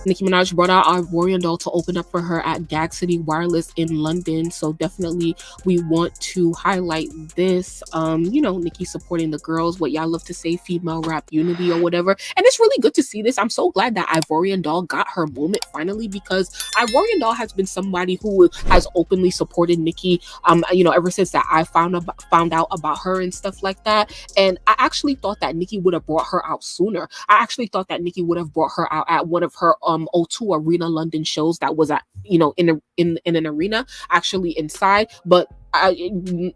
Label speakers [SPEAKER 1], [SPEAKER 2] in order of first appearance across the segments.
[SPEAKER 1] Nicki Minaj brought out our Ivorian doll to open up for her at Gag City Wireless in London. So definitely we want to highlight this. Nicki supporting the girls, what y'all love to say, female rap unity or whatever. And it's really good to see this. I'm so glad that Ivorian doll got her moment finally, because Ivorian doll has been somebody who has openly supported Nicki, ever since that I found out about her and stuff like that. And I actually thought that Nicki would have brought her out sooner. I actually thought that Nicki would have brought her out at one of her O2 Arena London shows that was at in an arena, actually inside. But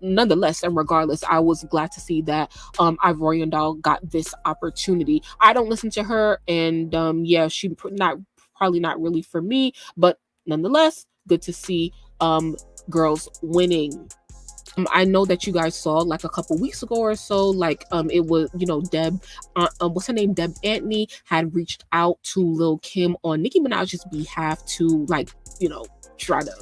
[SPEAKER 1] nonetheless and regardless, I was glad to see that Ivorian doll got this opportunity. I don't listen to her, and she probably not really for me, but nonetheless, good to see girls winning. I know that you guys saw like a couple weeks ago or so, like it was, Deb, what's her name, Deb Antney had reached out to Lil Kim on Nicki Minaj's behalf to try to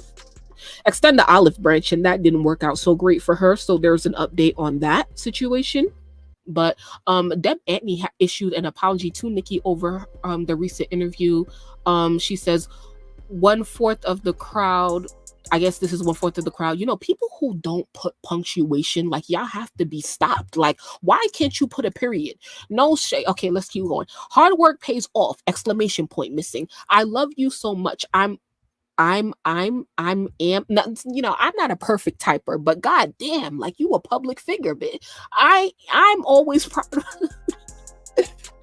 [SPEAKER 1] extend the olive branch, and that didn't work out so great for her. So there's an update on that situation. But Deb Antney issued an apology to Nicki over the recent interview. She says 1/4 of the crowd, I guess this is 1/4 of the crowd, people who don't put punctuation, like, y'all have to be stopped. Like, why can't you put a period? No shade. Okay, let's keep going. Hard work pays off! Exclamation point missing. I love you so much. I'm not, I'm not a perfect typer, but god damn, like, you a public figure, bitch. I'm always proud of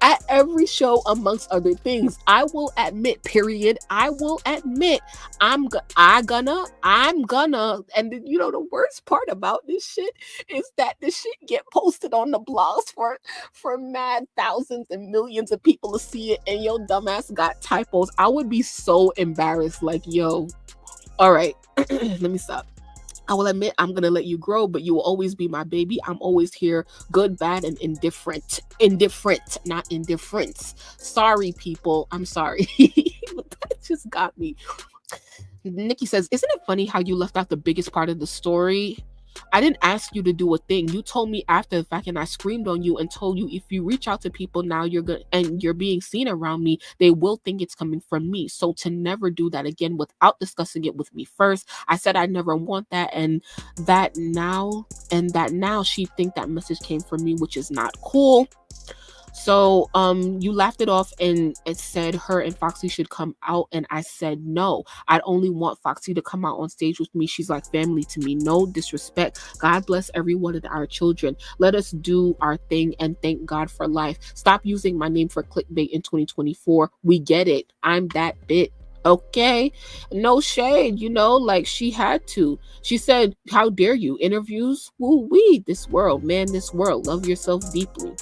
[SPEAKER 1] at every show, amongst other things. I will admit, period. I will admit, I'm gonna, and the worst part about this shit is that this shit get posted on the blogs for mad thousands and millions of people to see it, and your dumbass got typos. I would be so embarrassed. Like, yo, all right, let me stop. I will admit, I'm going to let you grow, but you will always be my baby. I'm always here, good, bad, and indifferent. Indifferent, not indifference. Sorry, people. I'm sorry. But that just got me. Nicki says, isn't it funny how you left out the biggest part of the story? I didn't ask you to do a thing. You told me after the fact, and I screamed on you and told you, if you reach out to people now, you're good and you're being seen around me, they will think it's coming from me. So to never do that again without discussing it with me first. I said I never want that, and that now she think that message came from me, which is not cool. So you laughed it off, and it said her and Foxy should come out, and I said no. I'd only want Foxy to come out on stage with me. She's like family to me. No disrespect. God bless every one of our children. Let us do our thing and thank God for life. Stop using my name for clickbait in 2024. We get it. I'm that bit. Okay, no shade, like, she had to. She said, how dare you? Interviews? Woo-wee. This world, man, this world. Love yourself deeply.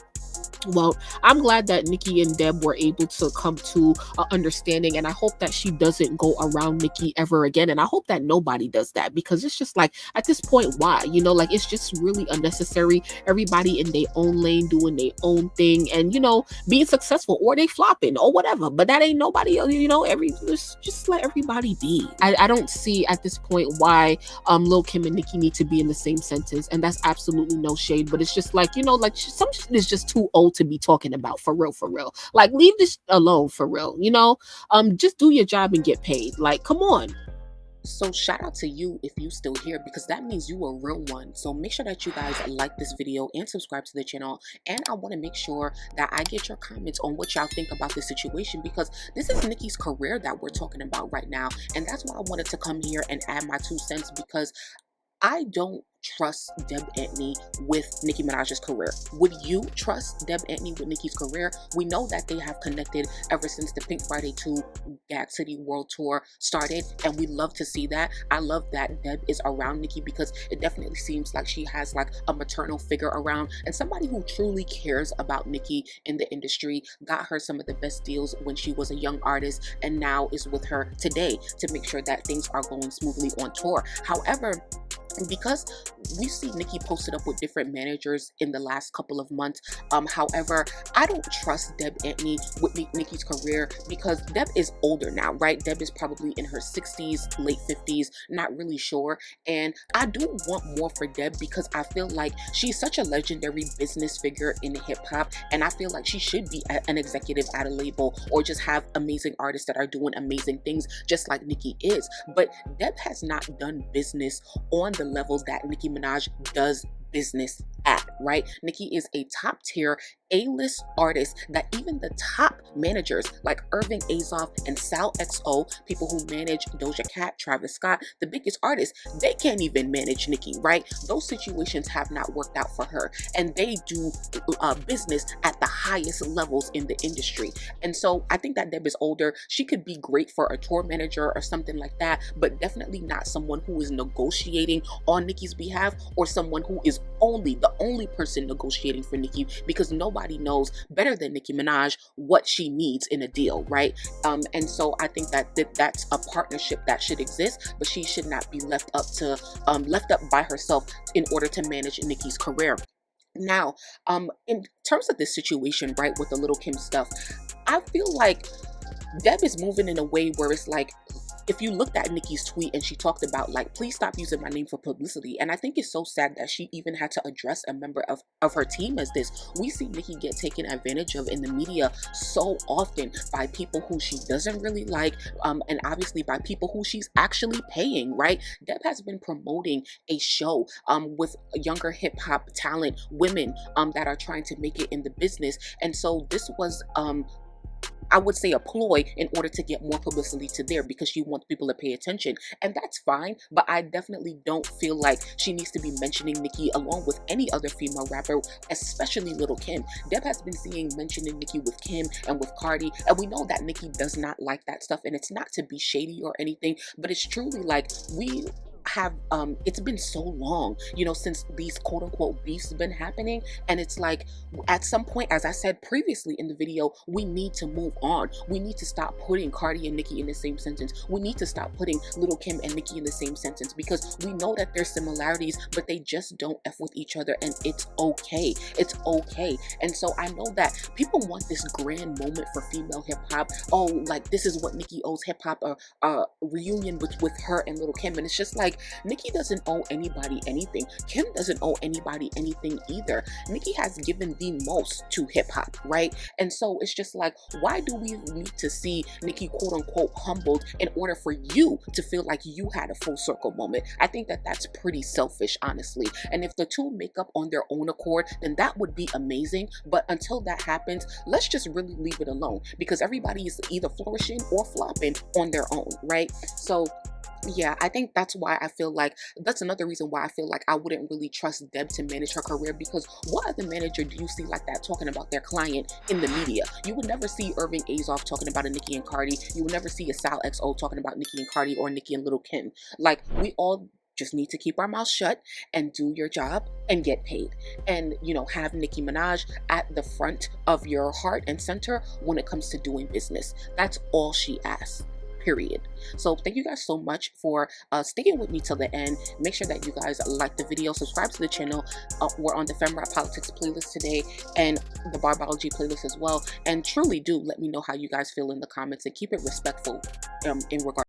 [SPEAKER 1] Well, I'm glad that Nicki and Deb were able to come to an understanding, and I hope that she doesn't go around Nicki ever again, and I hope that nobody does that, because it's just like, at this point, why? Like, it's just really unnecessary. Everybody in their own lane doing their own thing, and being successful, or they flopping or whatever, but that ain't nobody else. Just let everybody be. I don't see at this point why Lil Kim and Nicki need to be in the same sentence, and that's absolutely no shade, but it's just like, some shit is just too old to be talking about, for real. Like, leave this alone, for real. Just do your job and get paid. Like, come on. So shout out to you if you still here, because that means you a real one. So make sure that you guys like this video and subscribe to the channel, and I want to make sure that I get your comments on what y'all think about this situation, because this is Nicki's career that we're talking about right now, and that's why I wanted to come here and add my 2 cents, because I don't trust Deb Antney with Nicki Minaj's career. Would you trust Deb Antney with Nicki's career? We know that they have connected ever since the Pink Friday 2 Gag City World Tour started, and we love to see that. I love that Deb is around Nicki, because it definitely seems like she has like a maternal figure around, and somebody who truly cares about Nicki in the industry. Got her some of the best deals when she was a young artist, and now is with her today to make sure that things are going smoothly on tour. However, because we see Nicki posted up with different managers in the last couple of months. However, I don't trust Deb Antney with Nicki's career because Deb is older now, right? Deb is probably in her 60s, late 50s, not really sure. And I do want more for Deb because I feel like she's such a legendary business figure in hip hop, and I feel like she should be an executive at a label or just have amazing artists that are doing amazing things just like Nicki is. But Deb has not done business on the level that Nicki Minaj does business at, right? Nicki is a top tier A-list artist that even the top managers like Irving Azoff and Sal XO, people who manage Doja Cat, Travis Scott, the biggest artists, they can't even manage Nicki, right? Those situations have not worked out for her, and they do business at the highest levels in the industry. And so I think that Deb is older. She could be great for a tour manager or something like that, but definitely not someone who is negotiating on Nicki's behalf, or someone who is the only person negotiating for Nicki, because nobody knows better than Nicki Minaj what she needs in a deal, right? And so I think that that's a partnership that should exist, but she should not be left up by herself in order to manage Nicki's career. Now, in terms of this situation, right, with the Lil' Kim stuff, I feel like Deb is moving in a way where it's like, if you looked at Nicki's tweet and she talked about like, please stop using my name for publicity. And I think it's so sad that she even had to address a member of her team as this. We see Nicki get taken advantage of in the media so often by people who she doesn't really like, and obviously by people who she's actually paying, right? Deb has been promoting a show with younger hip hop talent, women that are trying to make it in the business. And so this was I would say a ploy in order to get more publicity to there, because she wants people to pay attention, and that's fine. But I definitely don't feel like she needs to be mentioning Nicki along with any other female rapper, especially Lil' Kim. Deb has been mentioning Nicki with Kim and with Cardi, and we know that Nicki does not like that stuff, and it's not to be shady or anything, but it's truly like we have it's been so long, you know, since these quote-unquote beefs have been happening, and it's like at some point, as I said previously in the video, we need to move on. We need to stop putting Cardi and Nicki in the same sentence. We need to stop putting Lil' Kim and Nicki in the same sentence, because we know that there's similarities, but they just don't F with each other, and it's okay. It's okay. And so I know that people want this grand moment for female hip-hop. Oh, like this is what Nicki owes hip-hop, a reunion with her and Lil' Kim, and it's just like, Nicki doesn't owe anybody anything. Kim doesn't owe anybody anything either. Nicki has given the most to hip hop, right? And so it's just like, why do we need to see Nicki quote unquote humbled in order for you to feel like you had a full circle moment? I think that that's pretty selfish, honestly. And if the two make up on their own accord, then that would be amazing. But until that happens, let's just really leave it alone, because everybody is either flourishing or flopping on their own, right? So yeah, I think that's why I feel like, that's another reason why I feel like I wouldn't really trust Deb to manage her career, because what other manager do you see like that talking about their client in the media? You would never see Irving Azoff talking about a Nicki and Cardi. You would never see a Sal XO talking about Nicki and Cardi, or Nicki and Lil' Kim. Like, we all just need to keep our mouths shut and do your job and get paid, and, you know, have Nicki Minaj at the front of your heart and center when it comes to doing business. That's all she asks. Period. So thank you guys so much for sticking with me till the end. Make sure that you guys like the video, subscribe to the channel. We're on the Fem Politics playlist today and the bArBoLoGiE playlist as well. And truly do let me know how you guys feel in the comments, and keep it respectful in regard